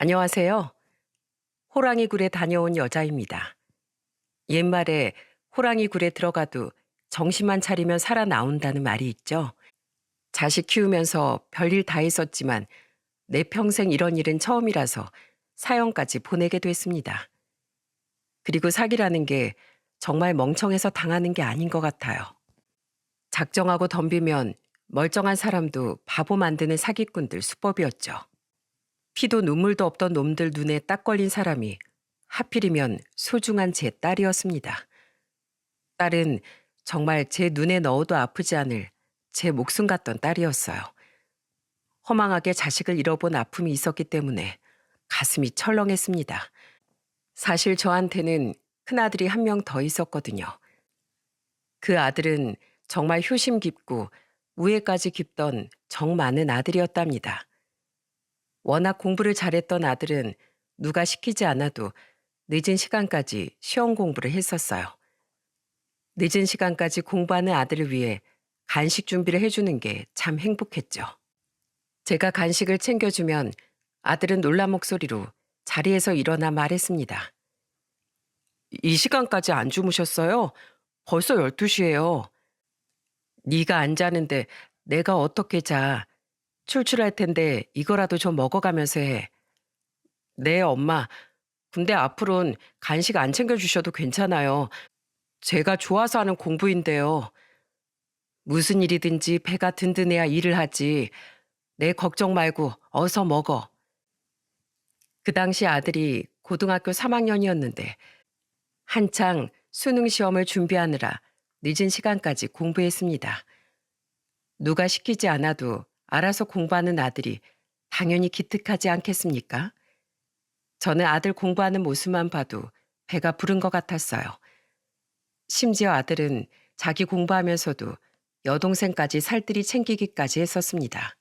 안녕하세요. 호랑이 굴에 다녀온 여자입니다. 옛말에 호랑이 굴에 들어가도 정신만 차리면 살아나온다는 말이 있죠. 자식 키우면서 별일 다 했었지만 내 평생 이런 일은 처음이라서 사형까지 보내게 됐습니다. 그리고 사기라는 게 정말 멍청해서 당하는 게 아닌 것 같아요. 작정하고 덤비면 멀쩡한 사람도 바보 만드는 사기꾼들 수법이었죠. 피도 눈물도 없던 놈들 눈에 딱 걸린 사람이 하필이면 소중한 제 딸이었습니다. 딸은 정말 제 눈에 넣어도 아프지 않을 제 목숨 같던 딸이었어요. 허망하게 자식을 잃어본 아픔이 있었기 때문에 가슴이 철렁했습니다. 사실 저한테는 큰아들이 한 명 더 있었거든요. 그 아들은 정말 효심 깊고 우애까지 깊던 정 많은 아들이었답니다. 워낙 공부를 잘했던 아들은 누가 시키지 않아도 늦은 시간까지 시험 공부를 했었어요. 늦은 시간까지 공부하는 아들을 위해 간식 준비를 해주는 게 참 행복했죠. 제가 간식을 챙겨주면 아들은 놀란 목소리로 자리에서 일어나 말했습니다. 이 시간까지 안 주무셨어요? 벌써 12시예요. 네가 안 자는데 내가 어떻게 자. 출출할 텐데 이거라도 좀 먹어가면서 해. 네, 엄마. 근데 앞으로는 간식 안 챙겨주셔도 괜찮아요. 제가 좋아서 하는 공부인데요. 무슨 일이든지 배가 든든해야 일을 하지. 내 걱정 말고 어서 먹어. 그 당시 아들이 고등학교 3학년이었는데 한창 수능 시험을 준비하느라 늦은 시간까지 공부했습니다. 누가 시키지 않아도 알아서 공부하는 아들이 당연히 기특하지 않겠습니까? 저는 아들 공부하는 모습만 봐도 배가 부른 것 같았어요. 심지어 아들은 자기 공부하면서도 여동생까지 살뜰히 챙기기까지 했었습니다.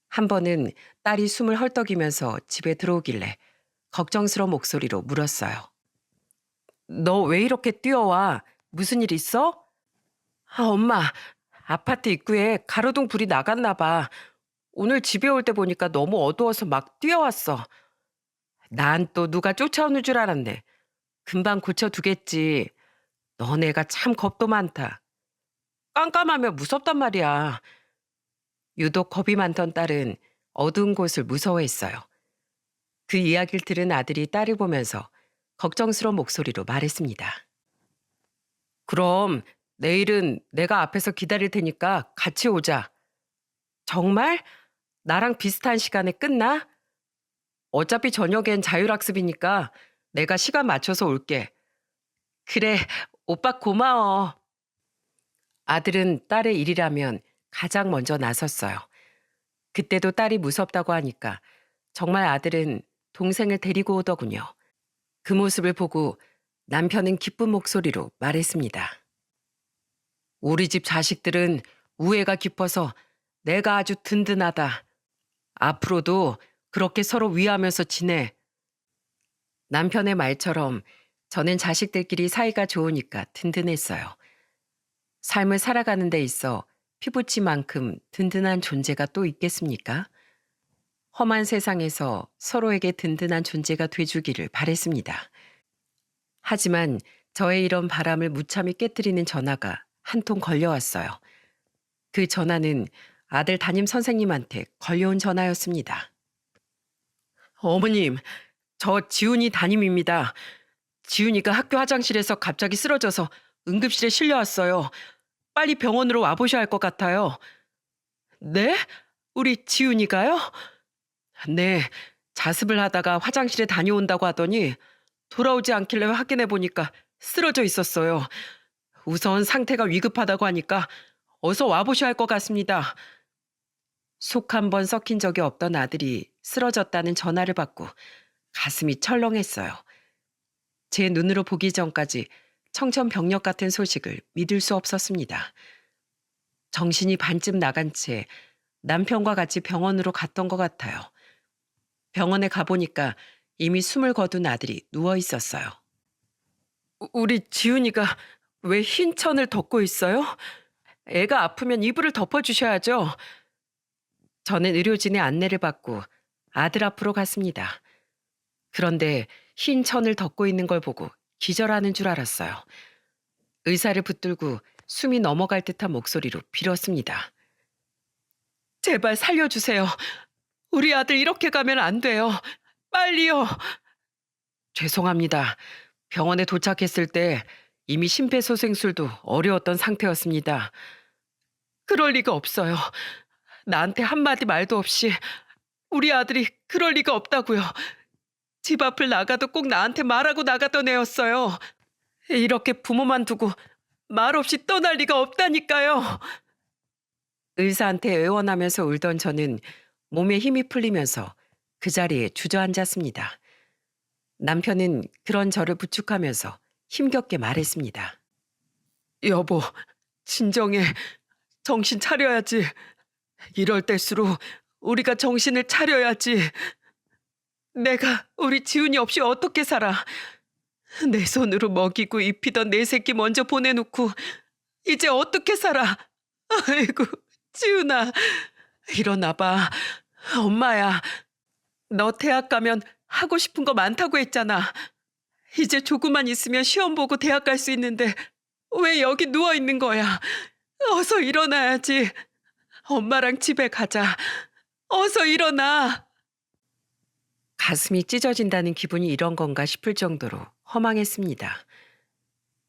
한 번은 딸이 숨을 헐떡이면서 집에 들어오길래 걱정스러운 목소리로 물었어요. 너 왜 이렇게 뛰어와? 무슨 일 있어? 아, 엄마, 아파트 입구에 가로등 불이 나갔나 봐. 오늘 집에 올 때 보니까 너무 어두워서 막 뛰어왔어. 난 또 누가 쫓아오는 줄 알았네. 금방 고쳐두겠지. 너네가 참 겁도 많다. 깜깜하면 무섭단 말이야. 유독 겁이 많던 딸은 어두운 곳을 무서워했어요. 그 이야기를 들은 아들이 딸을 보면서 걱정스러운 목소리로 말했습니다. 그럼 내일은 내가 앞에서 기다릴 테니까 같이 오자. 정말? 나랑 비슷한 시간에 끝나? 어차피 저녁엔 자율학습이니까 내가 시간 맞춰서 올게. 그래, 오빠 고마워. 아들은 딸의 일이라면 가장 먼저 나섰어요. 그때도 딸이 무섭다고 하니까 정말 아들은 동생을 데리고 오더군요. 그 모습을 보고 남편은 기쁜 목소리로 말했습니다. 우리 집 자식들은 우애가 깊어서 내가 아주 든든하다. 앞으로도 그렇게 서로 위하면서 지내. 남편의 말처럼 저는 자식들끼리 사이가 좋으니까 든든했어요. 삶을 살아가는 데 있어 피부치만큼 든든한 존재가 또 있겠습니까? 험한 세상에서 서로에게 든든한 존재가 돼주기를 바랬습니다. 하지만 저의 이런 바람을 무참히 깨뜨리는 전화가 한 통 걸려왔어요. 그 전화는 아들 담임 선생님한테 걸려온 전화였습니다. 어머님, 저 지훈이 담임입니다. 지훈이가 학교 화장실에서 갑자기 쓰러져서 응급실에 실려왔어요. 빨리 병원으로 와보셔야 할 것 같아요. 네? 우리 지훈이가요? 네, 자습을 하다가 화장실에 다녀온다고 하더니 돌아오지 않길래 확인해 보니까 쓰러져 있었어요. 우선 상태가 위급하다고 하니까 어서 와보셔야 할 것 같습니다. 속 한 번 썩힌 적이 없던 아들이 쓰러졌다는 전화를 받고 가슴이 철렁했어요. 제 눈으로 보기 전까지 청천벽력 같은 소식을 믿을 수 없었습니다. 정신이 반쯤 나간 채 남편과 같이 병원으로 갔던 것 같아요. 병원에 가보니까 이미 숨을 거둔 아들이 누워 있었어요. 우리 지훈이가 왜 흰 천을 덮고 있어요? 애가 아프면 이불을 덮어주셔야죠. 저는 의료진의 안내를 받고 아들 앞으로 갔습니다. 그런데 흰 천을 덮고 있는 걸 보고 기절하는 줄 알았어요. 의사를 붙들고 숨이 넘어갈 듯한 목소리로 빌었습니다. 제발 살려주세요. 우리 아들 이렇게 가면 안 돼요. 빨리요. 죄송합니다. 병원에 도착했을 때 이미 심폐소생술도 어려웠던 상태였습니다. 그럴 리가 없어요. 나한테 한마디 말도 없이 우리 아들이 그럴 리가 없다고요. 집 앞을 나가도 꼭 나한테 말하고 나가던 애였어요. 이렇게 부모만 두고 말 없이 떠날 리가 없다니까요. 의사한테 애원하면서 울던 저는 몸에 힘이 풀리면서 그 자리에 주저앉았습니다. 남편은 그런 저를 부축하면서 힘겹게 말했습니다. 여보, 진정해. 정신 차려야지. 이럴 때일수록 우리가 정신을 차려야지. 내가 우리 지훈이 없이 어떻게 살아. 내 손으로 먹이고 입히던 내 새끼 먼저 보내놓고 이제 어떻게 살아. 아이고, 지훈아. 일어나봐. 엄마야. 너 대학 가면 하고 싶은 거 많다고 했잖아. 이제 조금만 있으면 시험 보고 대학 갈 수 있는데 왜 여기 누워 있는 거야? 어서 일어나야지. 엄마랑 집에 가자. 어서 일어나. 가슴이 찢어진다는 기분이 이런 건가 싶을 정도로 허망했습니다.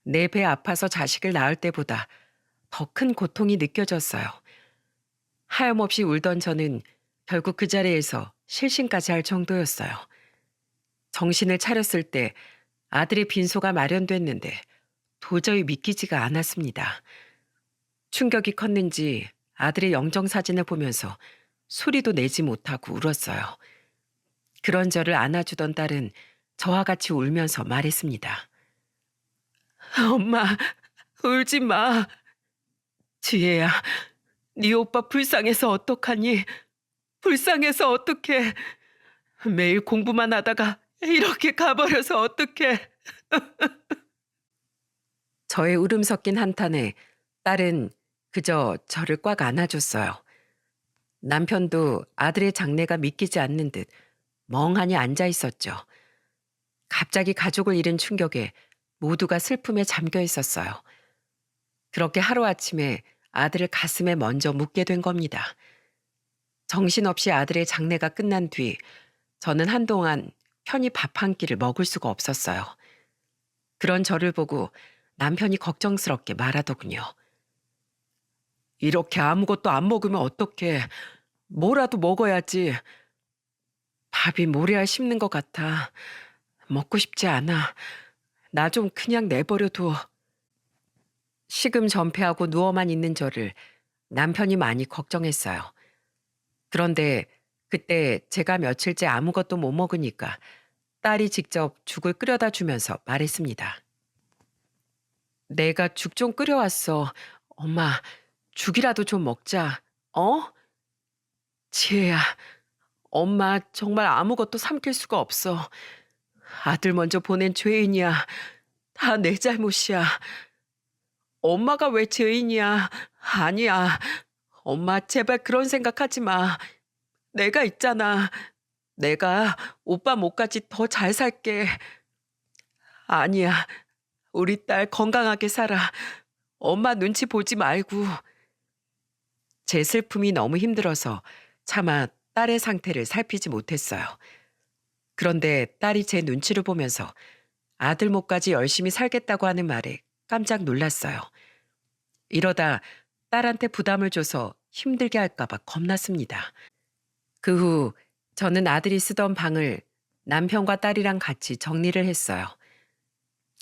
내 배 아파서 자식을 낳을 때보다 더 큰 고통이 느껴졌어요. 하염없이 울던 저는 결국 그 자리에서 실신까지 할 정도였어요. 정신을 차렸을 때 아들의 빈소가 마련됐는데 도저히 믿기지가 않았습니다. 충격이 컸는지 아들의 영정사진을 보면서 소리도 내지 못하고 울었어요. 그런 저를 안아주던 딸은 저와 같이 울면서 말했습니다. 엄마, 울지 마. 지혜야, 네 오빠 불쌍해서 어떡하니? 불쌍해서 어떡해. 매일 공부만 하다가 이렇게 가버려서 어떡해. 저의 울음 섞인 한탄에 딸은 그저 저를 꽉 안아줬어요. 남편도 아들의 장래가 믿기지 않는 듯 멍하니 앉아 있었죠. 갑자기 가족을 잃은 충격에 모두가 슬픔에 잠겨 있었어요. 그렇게 하루아침에 아들을 가슴에 먼저 묻게 된 겁니다. 정신없이 아들의 장례가 끝난 뒤 저는 한동안 편히 밥 한 끼를 먹을 수가 없었어요. 그런 저를 보고 남편이 걱정스럽게 말하더군요. 이렇게 아무것도 안 먹으면 어떡해. 뭐라도 먹어야지. 밥이 모래알 씹는 것 같아. 먹고 싶지 않아. 나 좀 그냥 내버려둬. 식음 전폐하고 누워만 있는 저를 남편이 많이 걱정했어요. 그런데 그때 제가 며칠째 아무것도 못 먹으니까 딸이 직접 죽을 끓여다 주면서 말했습니다. 내가 죽 좀 끓여왔어. 엄마, 죽이라도 좀 먹자. 어? 지혜야, 엄마 정말 아무것도 삼킬 수가 없어. 아들 먼저 보낸 죄인이야. 다 내 잘못이야. 엄마가 왜 죄인이야? 아니야. 엄마 제발 그런 생각하지 마. 내가 있잖아. 내가 오빠 목까지 더 잘 살게. 아니야. 우리 딸 건강하게 살아. 엄마 눈치 보지 말고. 제 슬픔이 너무 힘들어서 차마 딸의 상태를 살피지 못했어요. 그런데 딸이 제 눈치를 보면서 아들 목까지 열심히 살겠다고 하는 말에 깜짝 놀랐어요. 이러다 딸한테 부담을 줘서 힘들게 할까봐 겁났습니다. 그 후 저는 아들이 쓰던 방을 남편과 딸이랑 같이 정리를 했어요.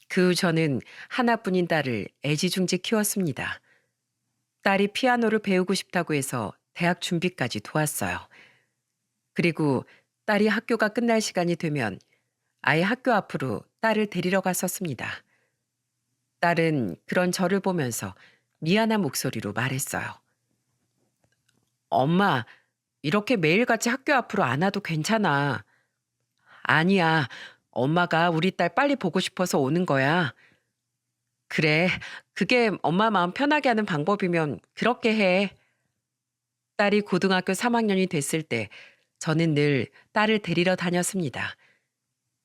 그 후 저는 하나뿐인 딸을 애지중지 키웠습니다. 딸이 피아노를 배우고 싶다고 해서 대학 준비까지 도왔어요. 그리고 딸이 학교가 끝날 시간이 되면 아예 학교 앞으로 딸을 데리러 갔었습니다. 딸은 그런 저를 보면서 미안한 목소리로 말했어요. 엄마, 이렇게 매일같이 학교 앞으로 안 와도 괜찮아. 아니야. 엄마가 우리 딸 빨리 보고 싶어서 오는 거야. 그래. 그게 엄마 마음 편하게 하는 방법이면 그렇게 해. 딸이 고등학교 3학년이 됐을 때 저는 늘 딸을 데리러 다녔습니다.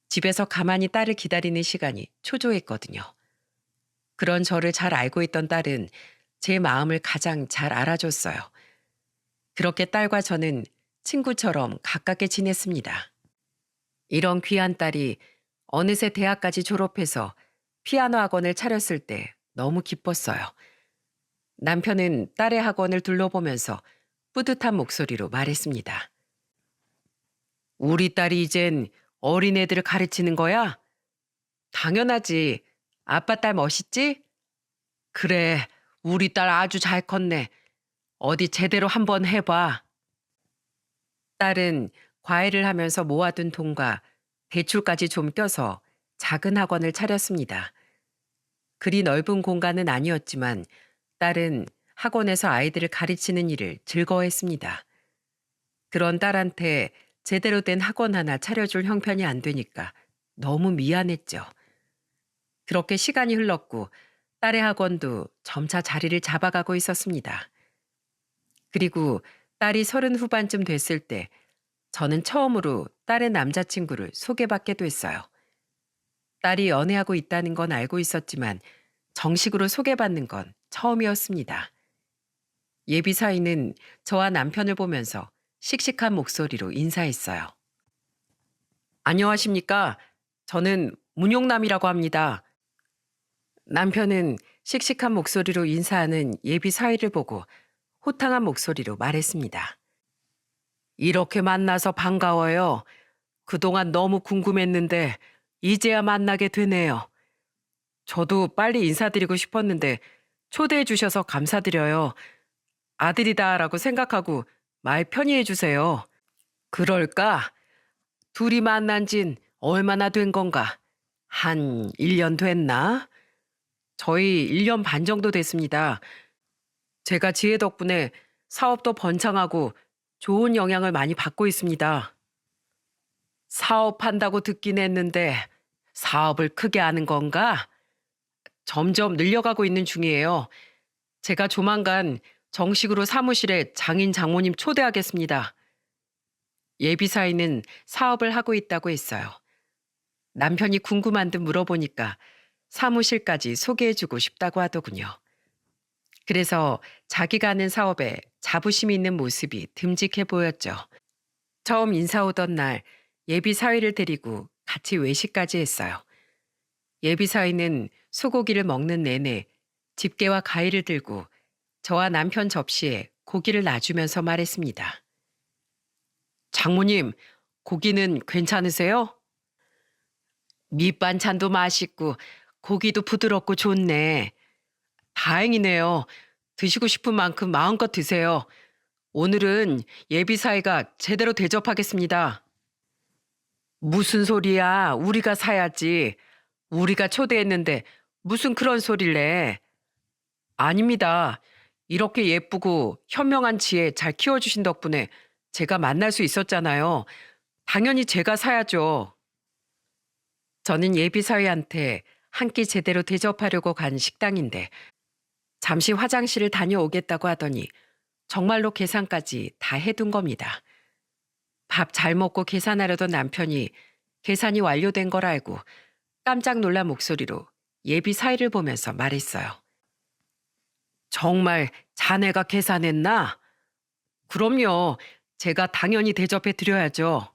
집에서 가만히 딸을 기다리는 시간이 초조했거든요. 그런 저를 잘 알고 있던 딸은 제 마음을 가장 잘 알아줬어요. 그렇게 딸과 저는 친구처럼 가깝게 지냈습니다. 이런 귀한 딸이 어느새 대학까지 졸업해서 피아노 학원을 차렸을 때 너무 기뻤어요. 남편은 딸의 학원을 둘러보면서 뿌듯한 목소리로 말했습니다. 우리 딸이 이젠 어린애들을 가르치는 거야? 당연하지. 아빠 딸 멋있지? 그래, 우리 딸 아주 잘 컸네. 어디 제대로 한번 해봐. 딸은 과외를 하면서 모아둔 돈과 대출까지 좀 껴서 작은 학원을 차렸습니다. 그리 넓은 공간은 아니었지만 딸은 학원에서 아이들을 가르치는 일을 즐거워했습니다. 그런 딸한테 제대로 된 학원 하나 차려줄 형편이 안 되니까 너무 미안했죠. 그렇게 시간이 흘렀고 딸의 학원도 점차 자리를 잡아가고 있었습니다. 그리고 딸이 30 후반쯤 됐을 때 저는 처음으로 딸의 남자친구를 소개받게 됐어요. 딸이 연애하고 있다는 건 알고 있었지만 정식으로 소개받는 건 처음이었습니다. 예비 사위는 저와 남편을 보면서 씩씩한 목소리로 인사했어요. 안녕하십니까? 저는 문용남이라고 합니다. 남편은 씩씩한 목소리로 인사하는 예비 사위를 보고 호탕한 목소리로 말했습니다. 이렇게 만나서 반가워요. 그동안 너무 궁금했는데 이제야 만나게 되네요. 저도 빨리 인사드리고 싶었는데 초대해 주셔서 감사드려요. 아들이다라고 생각하고 말 편히 해주세요. 그럴까? 둘이 만난 진 얼마나 된 건가? 한 1년 됐나? 저희 1년 반 정도 됐습니다. 제가 지혜 덕분에 사업도 번창하고 좋은 영향을 많이 받고 있습니다. 사업한다고 듣긴 했는데 사업을 크게 하는 건가? 점점 늘려가고 있는 중이에요. 제가 조만간 정식으로 사무실에 장인 장모님 초대하겠습니다. 예비사위는 사업을 하고 있다고 했어요. 남편이 궁금한 듯 물어보니까 사무실까지 소개해주고 싶다고 하더군요. 그래서 자기가 하는 사업에 자부심이 있는 모습이 듬직해 보였죠. 처음 인사 오던 날 예비사위를 데리고 같이 외식까지 했어요. 예비사위는 소고기를 먹는 내내 집게와 가위를 들고 저와 남편 접시에 고기를 놔주면서 말했습니다. 장모님, 고기는 괜찮으세요? 밑반찬도 맛있고 고기도 부드럽고 좋네. 다행이네요. 드시고 싶은 만큼 마음껏 드세요. 오늘은 예비사위가 제대로 대접하겠습니다. 무슨 소리야? 우리가 사야지. 우리가 초대했는데 무슨 그런 소리를 해. 아닙니다. 이렇게 예쁘고 현명한 지혜 잘 키워주신 덕분에 제가 만날 수 있었잖아요. 당연히 제가 사야죠. 저는 예비사위한테 한 끼 제대로 대접하려고 간 식당인데 잠시 화장실을 다녀오겠다고 하더니 정말로 계산까지 다 해둔 겁니다. 밥 잘 먹고 계산하려던 남편이 계산이 완료된 걸 알고 깜짝 놀란 목소리로 예비사위를 보면서 말했어요. 정말 자네가 계산했나? 그럼요. 제가 당연히 대접해 드려야죠.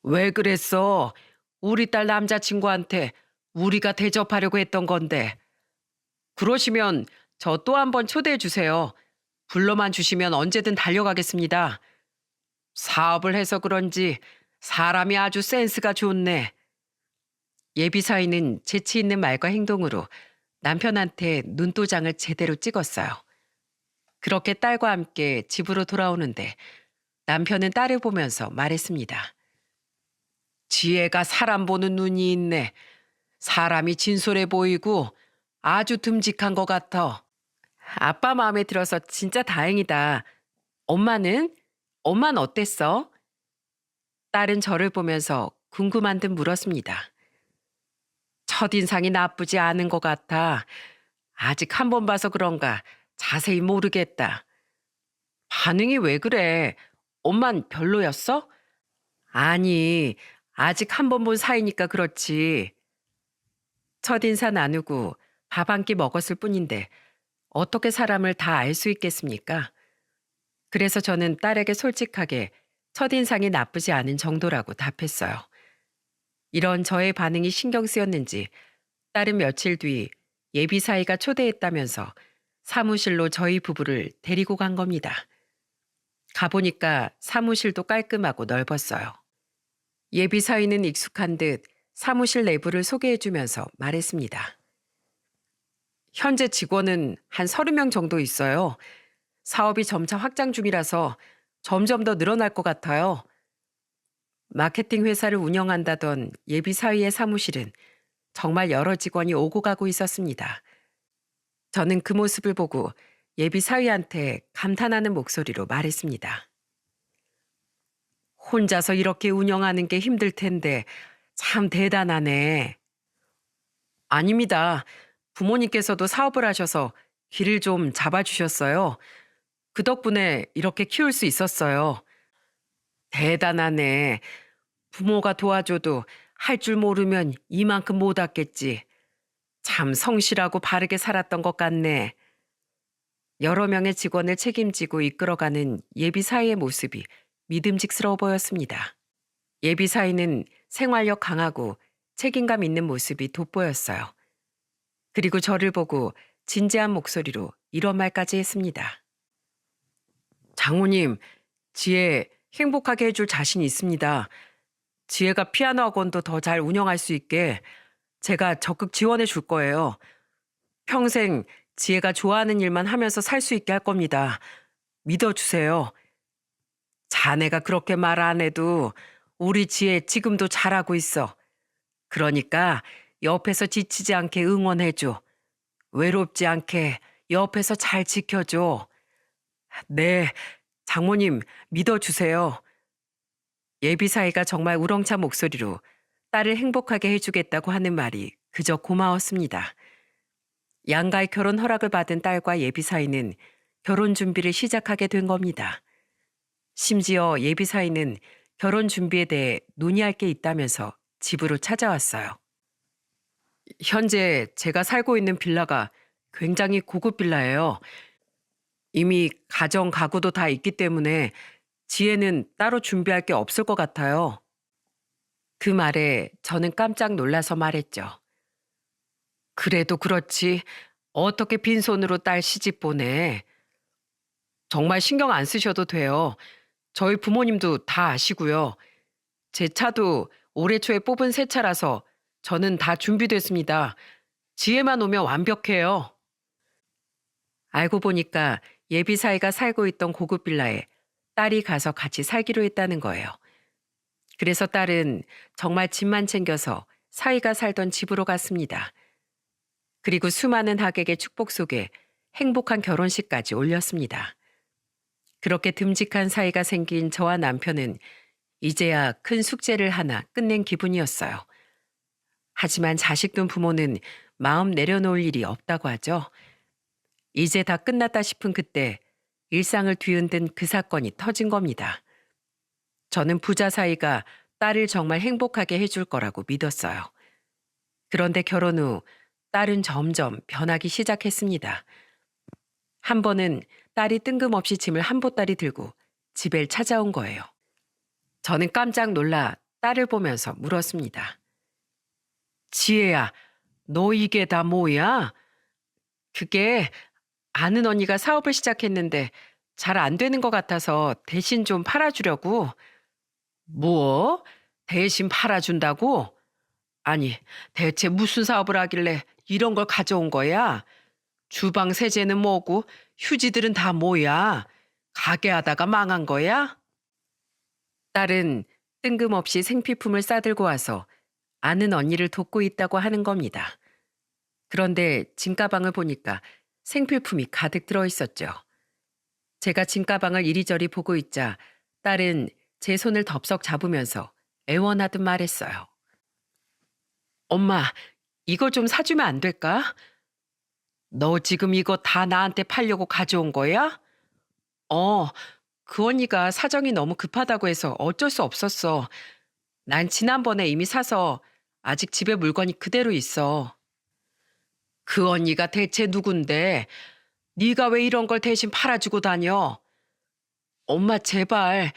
왜 그랬어? 우리 딸 남자친구한테 우리가 대접하려고 했던 건데. 그러시면 저 또 한 번 초대해 주세요. 불러만 주시면 언제든 달려가겠습니다. 사업을 해서 그런지 사람이 아주 센스가 좋네. 예비사위는 재치 있는 말과 행동으로 남편한테 눈도장을 제대로 찍었어요. 그렇게 딸과 함께 집으로 돌아오는데 남편은 딸을 보면서 말했습니다. 지혜가 사람 보는 눈이 있네. 사람이 진솔해 보이고 아주 듬직한 것 같아. 아빠 마음에 들어서 진짜 다행이다. 엄마는? 엄마는 어땠어? 딸은 저를 보면서 궁금한 듯 물었습니다. 첫인상이 나쁘지 않은 것 같아. 아직 한 번 봐서 그런가 자세히 모르겠다. 반응이 왜 그래? 엄만 별로였어? 아니, 아직 한 번 본 사이니까 그렇지. 첫인사 나누고 밥 한 끼 먹었을 뿐인데 어떻게 사람을 다 알 수 있겠습니까? 그래서 저는 딸에게 솔직하게 첫인상이 나쁘지 않은 정도라고 답했어요. 이런 저의 반응이 신경 쓰였는지 딸은 며칠 뒤 예비 사이가 초대했다면서 사무실로 저희 부부를 데리고 간 겁니다. 가보니까 사무실도 깔끔하고 넓었어요. 예비 사이는 익숙한 듯 사무실 내부를 소개해주면서 말했습니다. 현재 직원은 한 30명 정도 있어요. 사업이 점차 확장 중이라서 점점 더 늘어날 것 같아요. 마케팅 회사를 운영한다던 예비 사위의 사무실은 정말 여러 직원이 오고 가고 있었습니다. 저는 그 모습을 보고 예비 사위한테 감탄하는 목소리로 말했습니다. 혼자서 이렇게 운영하는 게 힘들 텐데 참 대단하네. 아닙니다. 부모님께서도 사업을 하셔서 길을 좀 잡아주셨어요. 그 덕분에 이렇게 키울 수 있었어요. 대단하네. 부모가 도와줘도 할 줄 모르면 이만큼 못 왔겠지. 참 성실하고 바르게 살았던 것 같네. 여러 명의 직원을 책임지고 이끌어가는 예비 사위의 모습이 믿음직스러워 보였습니다. 예비 사위는 생활력 강하고 책임감 있는 모습이 돋보였어요. 그리고 저를 보고 진지한 목소리로 이런 말까지 했습니다. 장모님, 지혜 행복하게 해줄 자신 있습니다. 지혜가 피아노 학원도 더 잘 운영할 수 있게 제가 적극 지원해 줄 거예요. 평생 지혜가 좋아하는 일만 하면서 살 수 있게 할 겁니다. 믿어주세요. 자네가 그렇게 말 안 해도 우리 지혜 지금도 잘하고 있어. 그러니까 옆에서 지치지 않게 응원해줘. 외롭지 않게 옆에서 잘 지켜줘. 네, 장모님 믿어주세요. 예비사이가 정말 우렁찬 목소리로 딸을 행복하게 해주겠다고 하는 말이 그저 고마웠습니다. 양가의 결혼 허락을 받은 딸과 예비사이는 결혼 준비를 시작하게 된 겁니다. 심지어 예비사이는 결혼 준비에 대해 논의할 게 있다면서 집으로 찾아왔어요. 현재 제가 살고 있는 빌라가 굉장히 고급 빌라예요. 이미 가정 가구도 다 있기 때문에 지혜는 따로 준비할 게 없을 것 같아요. 그 말에 저는 깜짝 놀라서 말했죠. 그래도 그렇지. 어떻게 빈손으로 딸 시집 보내. 정말 신경 안 쓰셔도 돼요. 저희 부모님도 다 아시고요. 제 차도 올해 초에 뽑은 새 차라서 저는 다 준비됐습니다. 지혜만 오면 완벽해요. 알고 보니까 예비 사이가 살고 있던 고급 빌라에 딸이 가서 같이 살기로 했다는 거예요. 그래서 딸은 정말 집만 챙겨서 사이가 살던 집으로 갔습니다. 그리고 수많은 하객의 축복 속에 행복한 결혼식까지 올렸습니다. 그렇게 듬직한 사이가 생긴 저와 남편은 이제야 큰 숙제를 하나 끝낸 기분이었어요. 하지만 자식 둔 부모는 마음 내려놓을 일이 없다고 하죠. 이제 다 끝났다 싶은 그때 일상을 뒤흔든 그 사건이 터진 겁니다. 저는 부자 사이가 딸을 정말 행복하게 해줄 거라고 믿었어요. 그런데 결혼 후 딸은 점점 변하기 시작했습니다. 한 번은 딸이 뜬금없이 짐을 한 보따리 들고 집에 찾아온 거예요. 저는 깜짝 놀라 딸을 보면서 물었습니다. 지혜야, 너 이게 다 뭐야? 그게 아는 언니가 사업을 시작했는데 잘 안 되는 것 같아서 대신 좀 팔아주려고. 뭐? 대신 팔아준다고? 아니, 대체 무슨 사업을 하길래 이런 걸 가져온 거야? 주방 세제는 뭐고 휴지들은 다 뭐야? 가게 하다가 망한 거야? 딸은 뜬금없이 생필품을 싸들고 와서 아는 언니를 돕고 있다고 하는 겁니다. 그런데 짐가방을 보니까 생필품이 가득 들어 있었죠. 제가 짐가방을 이리저리 보고 있자 딸은 제 손을 덥석 잡으면서 애원하듯 말했어요. 엄마, 이거 좀 사주면 안 될까? 너 지금 이거 다 나한테 팔려고 가져온 거야? 어, 그 언니가 사정이 너무 급하다고 해서 어쩔 수 없었어. 난 지난번에 이미 사서 아직 집에 물건이 그대로 있어. 그 언니가 대체 누군데? 네가 왜 이런 걸 대신 팔아주고 다녀? 엄마 제발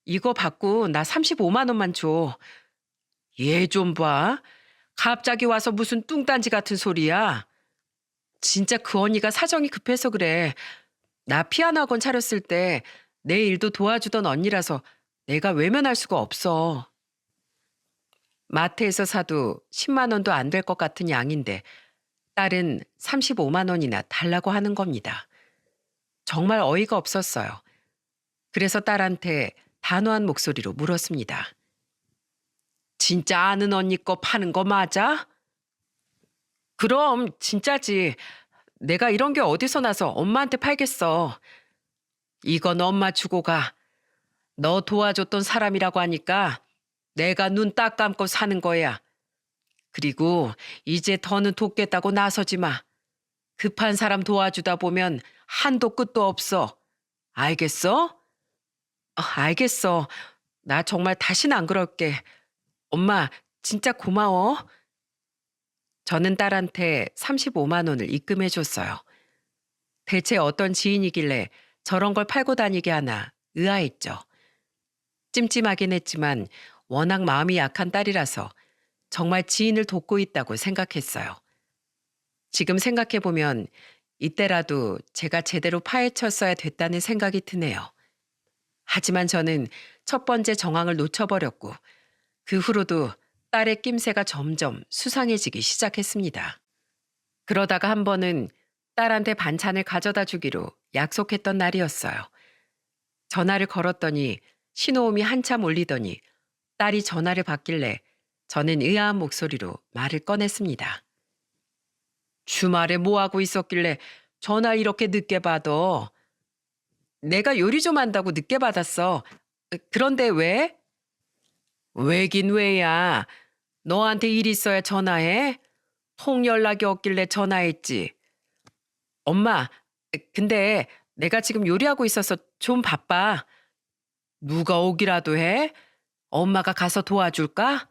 이거 받고 나 35만 원만 줘. 얘 좀 봐. 갑자기 와서 무슨 뚱딴지 같은 소리야. 진짜 그 언니가 사정이 급해서 그래. 나 피아노 학원 차렸을 때 내 일도 도와주던 언니라서 내가 외면할 수가 없어. 마트에서 사도 10만 원도 안 될 것 같은 양인데 딸은 35만 원이나 달라고 하는 겁니다. 정말 어이가 없었어요. 그래서 딸한테 단호한 목소리로 물었습니다. 진짜 아는 언니 거 파는 거 맞아? 그럼 진짜지. 내가 이런 게 어디서 나서 엄마한테 팔겠어. 이건 엄마 주고 가. 너 도와줬던 사람이라고 하니까 내가 눈 딱 감고 사는 거야. 그리고 이제 더는 돕겠다고 나서지 마. 급한 사람 도와주다 보면 한도 끝도 없어. 알겠어? 알겠어. 나 정말 다신 안 그럴게. 엄마, 진짜 고마워. 저는 딸한테 35만 원을 입금해 줬어요. 대체 어떤 지인이길래 저런 걸 팔고 다니게 하나 의아했죠. 찜찜하긴 했지만 워낙 마음이 약한 딸이라서 정말 지인을 돕고 있다고 생각했어요. 지금 생각해보면 이때라도 제가 제대로 파헤쳤어야 됐다는 생각이 드네요. 하지만 저는 첫 번째 정황을 놓쳐버렸고 그 후로도 딸의 낌새가 점점 수상해지기 시작했습니다. 그러다가 한 번은 딸한테 반찬을 가져다 주기로 약속했던 날이었어요. 전화를 걸었더니 신호음이 한참 울리더니 딸이 전화를 받길래 저는 의아한 목소리로 말을 꺼냈습니다. 주말에 뭐 하고 있었길래 전화 이렇게 늦게 받아? 내가 요리 좀 한다고 늦게 받았어. 그런데 왜? 왜긴 왜야. 너한테 일 있어야 전화해? 통 연락이 없길래 전화했지. 엄마, 근데 내가 지금 요리하고 있어서 좀 바빠. 누가 오기라도 해? 엄마가 가서 도와줄까?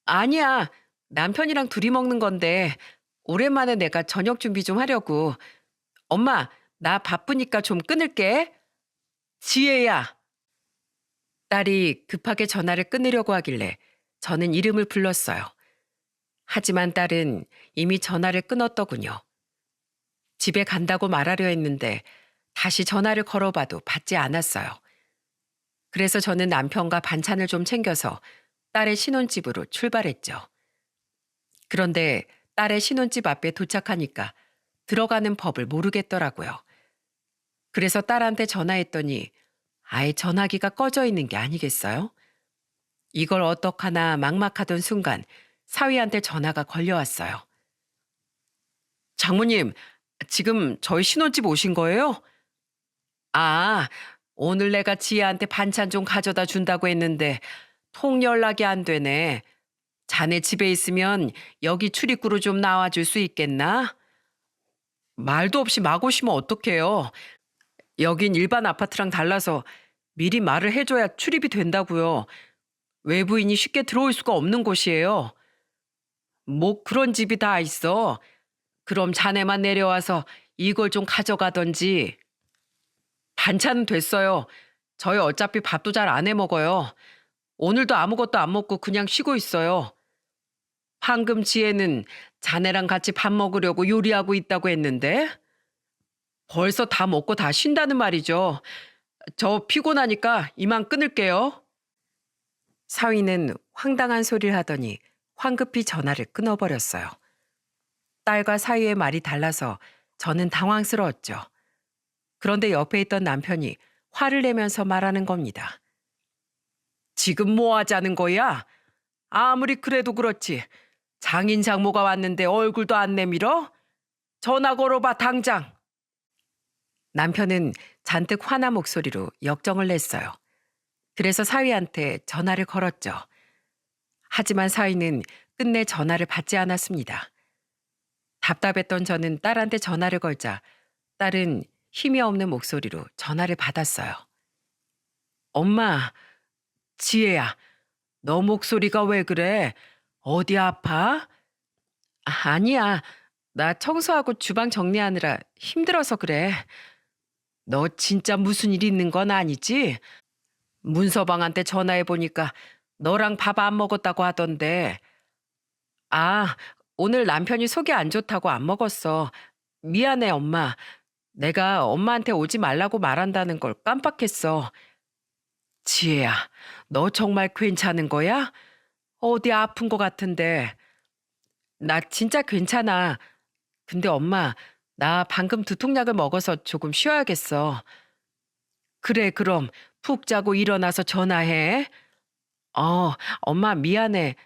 아니야. 남편이랑 둘이 먹는 건데 오랜만에 내가 저녁 준비 좀 하려고. 엄마, 나 바쁘니까 좀 끊을게. 지혜야. 딸이 급하게 전화를 끊으려고 하길래 저는 이름을 불렀어요. 하지만 딸은 이미 전화를 끊었더군요. 집에 간다고 말하려 했는데 다시 전화를 걸어봐도 받지 않았어요. 그래서 저는 남편과 반찬을 좀 챙겨서 딸의 신혼집으로 출발했죠. 그런데 딸의 신혼집 앞에 도착하니까 들어가는 법을 모르겠더라고요. 그래서 딸한테 전화했더니 아예 전화기가 꺼져 있는 게 아니겠어요? 이걸 어떡하나 막막하던 순간 사위한테 전화가 걸려왔어요. 장모님, 지금 저희 신혼집 오신 거예요? 아, 오늘 내가 지혜한테 반찬 좀 가져다 준다고 했는데 통 연락이 안 되네. 자네 집에 있으면 여기 출입구로 좀 나와줄 수 있겠나? 말도 없이 막 오시면 어떡해요. 여긴 일반 아파트랑 달라서 미리 말을 해줘야 출입이 된다고요. 외부인이 쉽게 들어올 수가 없는 곳이에요. 뭐 그런 집이 다 있어. 그럼 자네만 내려와서 이걸 좀 가져가던지. 반찬은 됐어요. 저희 어차피 밥도 잘 안 해 먹어요. 오늘도 아무것도 안 먹고 그냥 쉬고 있어요. 방금 지혜는 자네랑 같이 밥 먹으려고 요리하고 있다고 했는데 벌써 다 먹고 다 쉰다는 말이죠. 저 피곤하니까 이만 끊을게요. 사위는 황당한 소리를 하더니 황급히 전화를 끊어버렸어요. 딸과 사위의 말이 달라서 저는 당황스러웠죠. 그런데 옆에 있던 남편이 화를 내면서 말하는 겁니다. 지금 뭐 하자는 거야? 아무리 그래도 그렇지. 장인 장모가 왔는데 얼굴도 안 내밀어? 전화 걸어봐 당장. 남편은 잔뜩 화난 목소리로 역정을 냈어요. 그래서 사위한테 전화를 걸었죠. 하지만 사위는 끝내 전화를 받지 않았습니다. 답답했던 저는 딸한테 전화를 걸자 딸은 힘이 없는 목소리로 전화를 받았어요. 엄마, 지혜야, 너 목소리가 왜 그래? 어디 아파? 아니야. 나 청소하고 주방 정리하느라 힘들어서 그래. 너 진짜 무슨 일 있는 건 아니지? 문서방한테 전화해 보니까 너랑 밥 안 먹었다고 하던데. 아, 오늘 남편이 속이 안 좋다고 안 먹었어. 미안해, 엄마. 내가 엄마한테 오지 말라고 말한다는 걸 깜빡했어. 지혜야, 너 정말 괜찮은 거야? 어디 아픈 거 같은데. 나 진짜 괜찮아. 근데 엄마, 나 방금 두통약을 먹어서 조금 쉬어야겠어. 그래, 그럼 푹 자고 일어나서 전화해. 어, 엄마 미안해.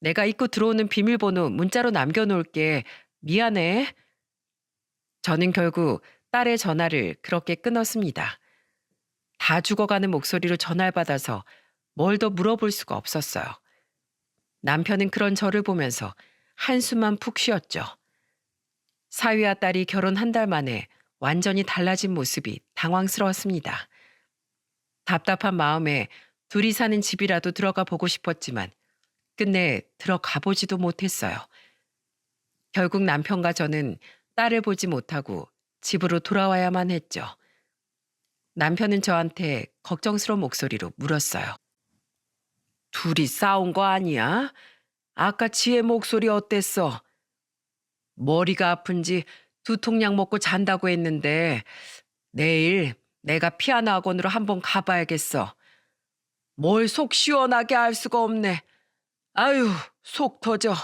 내가 입구 들어오는 비밀번호 문자로 남겨놓을게. 미안해. 저는 결국 딸의 전화를 그렇게 끊었습니다. 다 죽어가는 목소리로 전화를 받아서 뭘 더 물어볼 수가 없었어요. 남편은 그런 저를 보면서 한숨만 푹 쉬었죠. 사위와 딸이 결혼 한 달 만에 완전히 달라진 모습이 당황스러웠습니다. 답답한 마음에 둘이 사는 집이라도 들어가 보고 싶었지만 끝내 들어가 보지도 못했어요. 결국 남편과 저는 딸을 보지 못하고 집으로 돌아와야만 했죠. 남편은 저한테 걱정스러운 목소리로 물었어요. 둘이 싸운 거 아니야? 아까 지혜 목소리 어땠어? 머리가 아픈지 두통약 먹고 잔다고 했는데 내일 내가 피아노 학원으로 한번 가봐야겠어. 뭘 속 시원하게 알 수가 없네. 아유, 속 터져.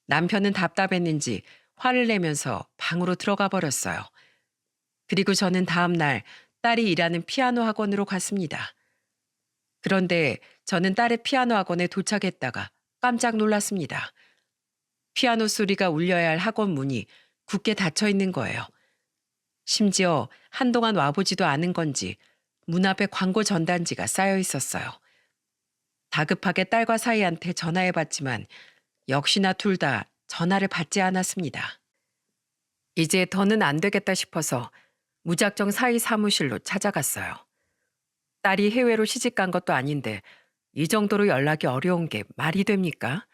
남편은 답답했는지 화를 내면서 방으로 들어가 버렸어요. 그리고 저는 다음 날 딸이 일하는 피아노 학원으로 갔습니다. 그런데 저는 딸의 피아노 학원에 도착했다가 깜짝 놀랐습니다. 피아노 소리가 울려야 할 학원 문이 굳게 닫혀 있는 거예요. 심지어 한동안 와보지도 않은 건지 문 앞에 광고 전단지가 쌓여 있었어요. 다급하게 딸과 사이한테 전화해봤지만 역시나 둘 다 전화를 받지 않았습니다. 이제 더는 안 되겠다 싶어서 무작정 사이 사무실로 찾아갔어요. 딸이 해외로 시집간 것도 아닌데 이 정도로 연락이 어려운 게 말이 됩니까?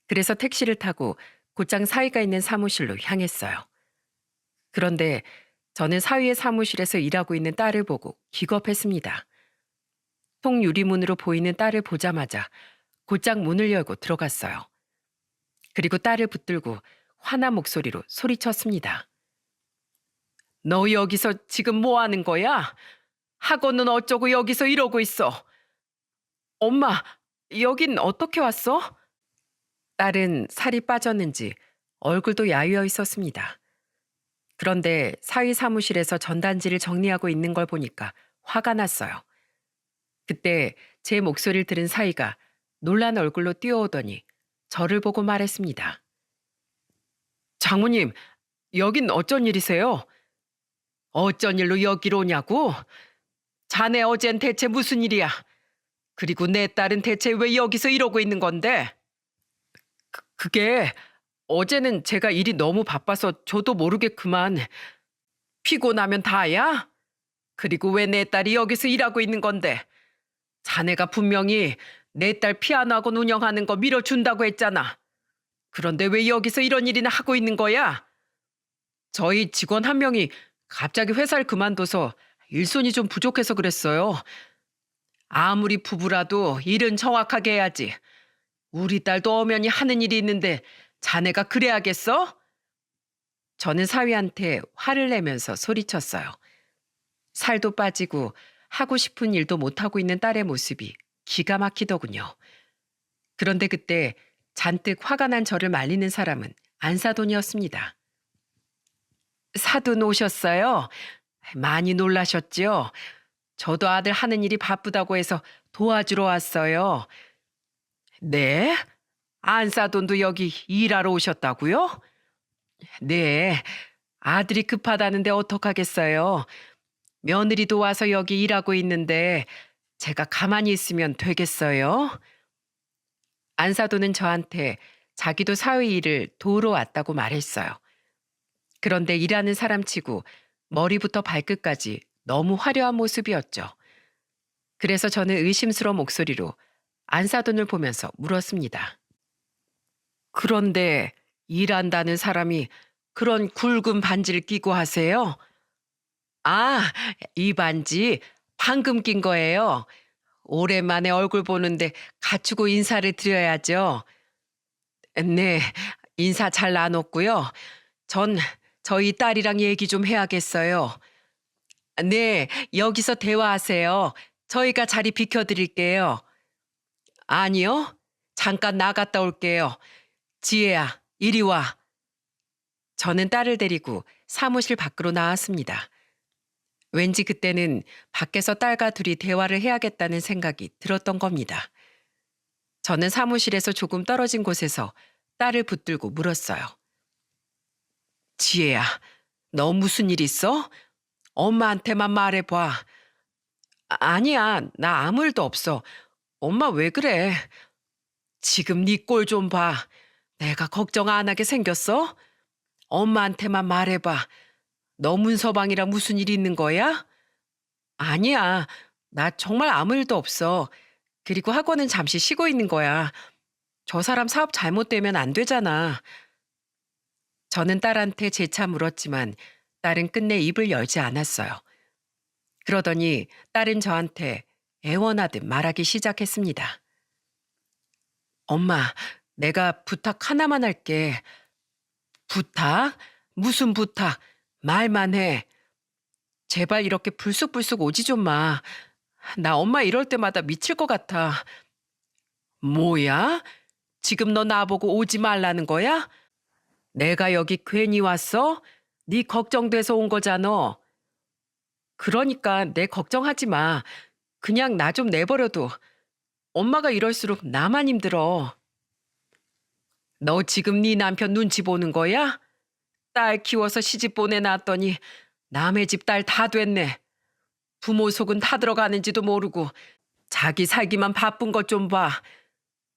그래서 택시를 타고 곧장 사위가 있는 사무실로 향했어요. 그런데 저는 사위의 사무실에서 일하고 있는 딸을 보고 기겁했습니다. 통유리문으로 보이는 딸을 보자마자 곧장 문을 열고 들어갔어요. 그리고 딸을 붙들고 화난 목소리로 소리쳤습니다. 너 여기서 지금 뭐 하는 거야? 학원은 어쩌고 여기서 이러고 있어? 엄마, 여긴 어떻게 왔어? 딸은 살이 빠졌는지 얼굴도 야위어 있었습니다. 그런데 사위 사무실에서 전단지를 정리하고 있는 걸 보니까 화가 났어요. 그때 제 목소리를 들은 사위가 놀란 얼굴로 뛰어오더니 저를 보고 말했습니다. 장모님, 여긴 어쩐 일이세요? 어쩐 일로 여기로 오냐고? 자네 어젠 대체 무슨 일이야? 그리고 내 딸은 대체 왜 여기서 이러고 있는 건데? 그게 어제는 제가 일이 너무 바빠서 저도 모르게 그만. 피곤하면 다야? 그리고 왜 내 딸이 여기서 일하고 있는 건데? 자네가 분명히 내 딸 피아노 학원 운영하는 거 밀어준다고 했잖아. 그런데 왜 여기서 이런 일이나 하고 있는 거야? 저희 직원 한 명이 갑자기 회사를 그만둬서 일손이 좀 부족해서 그랬어요. 아무리 부부라도 일은 정확하게 해야지. 우리 딸도 엄연히 하는 일이 있는데 자네가 그래야겠어? 저는 사위한테 화를 내면서 소리쳤어요. 살도 빠지고 하고 싶은 일도 못하고 있는 딸의 모습이 기가 막히더군요. 그런데 그때 잔뜩 화가 난 저를 말리는 사람은 안사돈이었습니다. 사돈 오셨어요? 많이 놀라셨죠? 저도 아들 하는 일이 바쁘다고 해서 도와주러 왔어요. 네? 안사돈도 여기 일하러 오셨다고요? 네. 아들이 급하다는데 어떡하겠어요. 며느리도 와서 여기 일하고 있는데 제가 가만히 있으면 되겠어요? 안사돈은 저한테 자기도 사위 일을 도우러 왔다고 말했어요. 그런데 일하는 사람치고 머리부터 발끝까지 너무 화려한 모습이었죠. 그래서 저는 의심스러운 목소리로 안사돈을 보면서 물었습니다. 그런데 일한다는 사람이 그런 굵은 반지를 끼고 하세요? 아, 이 반지 방금 낀 거예요. 오랜만에 얼굴 보는데 갖추고 인사를 드려야죠. 네, 인사 잘 나눴고요. 전 저희 딸이랑 얘기 좀 해야겠어요. 네, 여기서 대화하세요. 저희가 자리 비켜드릴게요. 아니요, 잠깐 나갔다 올게요. 지혜야, 이리 와. 저는 딸을 데리고 사무실 밖으로 나왔습니다. 왠지 그때는 밖에서 딸과 둘이 대화를 해야겠다는 생각이 들었던 겁니다. 저는 사무실에서 조금 떨어진 곳에서 딸을 붙들고 물었어요. 지혜야, 너 무슨 일 있어? 엄마한테만 말해봐. 아니야, 나 아무 일도 없어. 엄마 왜 그래? 지금 네 꼴 좀 봐. 내가 걱정 안 하게 생겼어? 엄마한테만 말해봐. 너 문서방이랑 무슨 일 있는 거야? 아니야, 나 정말 아무 일도 없어. 그리고 학원은 잠시 쉬고 있는 거야. 저 사람 사업 잘못되면 안 되잖아. 저는 딸한테 재차 물었지만 딸은 끝내 입을 열지 않았어요. 그러더니 딸은 저한테 애원하듯 말하기 시작했습니다. 엄마, 내가 부탁 하나만 할게. 부탁? 무슨 부탁? 말만 해. 제발 이렇게 불쑥불쑥 오지 좀 마. 나 엄마 이럴 때마다 미칠 것 같아. 뭐야? 지금 너 나보고 오지 말라는 거야? 내가 여기 괜히 왔어? 네 걱정돼서 온 거잖아. 그러니까 내 걱정하지 마. 그냥 나 좀 내버려둬. 엄마가 이럴수록 나만 힘들어. 너 지금 네 남편 눈치 보는 거야? 딸 키워서 시집 보내놨더니 남의 집 딸 다 됐네. 부모 속은 다 들어가는지도 모르고 자기 살기만 바쁜 것 좀 봐.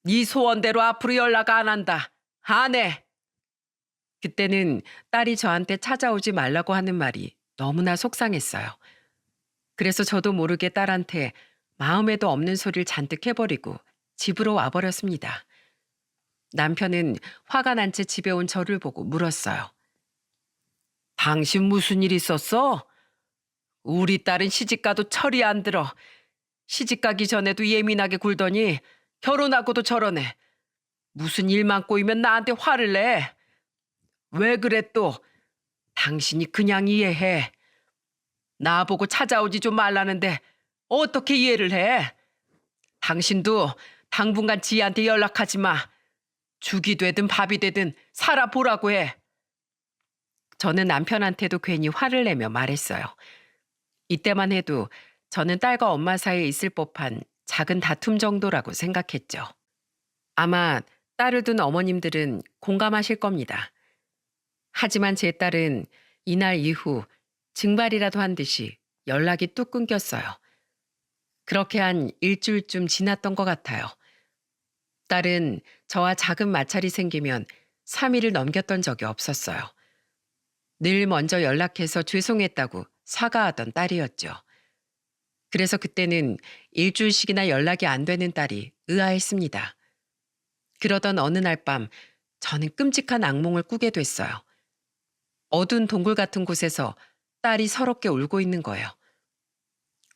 네 소원대로 앞으로 연락 안 한다. 안 해. 그때는 딸이 저한테 찾아오지 말라고 하는 말이 너무나 속상했어요. 그래서 저도 모르게 딸한테 마음에도 없는 소리를 잔뜩 해버리고 집으로 와버렸습니다. 남편은 화가 난 채 집에 온 저를 보고 물었어요. 당신 무슨 일 있었어? 우리 딸은 시집가도 철이 안 들어. 시집가기 전에도 예민하게 굴더니 결혼하고도 저러네. 무슨 일만 꼬이면 나한테 화를 내. 왜 그래 또? 당신이 그냥 이해해. 나보고 찾아오지 좀 말라는데 어떻게 이해를 해? 당신도 당분간 지희한테 연락하지 마. 죽이 되든 밥이 되든 살아보라고 해. 저는 남편한테도 괜히 화를 내며 말했어요. 이때만 해도 저는 딸과 엄마 사이에 있을 법한 작은 다툼 정도라고 생각했죠. 아마 딸을 둔 어머님들은 공감하실 겁니다. 하지만 제 딸은 이날 이후 증발이라도 한 듯이 연락이 뚝 끊겼어요. 그렇게 한 일주일쯤 지났던 것 같아요. 딸은 저와 작은 마찰이 생기면 3일을 넘겼던 적이 없었어요. 늘 먼저 연락해서 죄송했다고 사과하던 딸이었죠. 그래서 그때는 일주일씩이나 연락이 안 되는 딸이 의아했습니다. 그러던 어느 날 밤 저는 끔찍한 악몽을 꾸게 됐어요. 어두운 동굴 같은 곳에서 딸이 서럽게 울고 있는 거예요.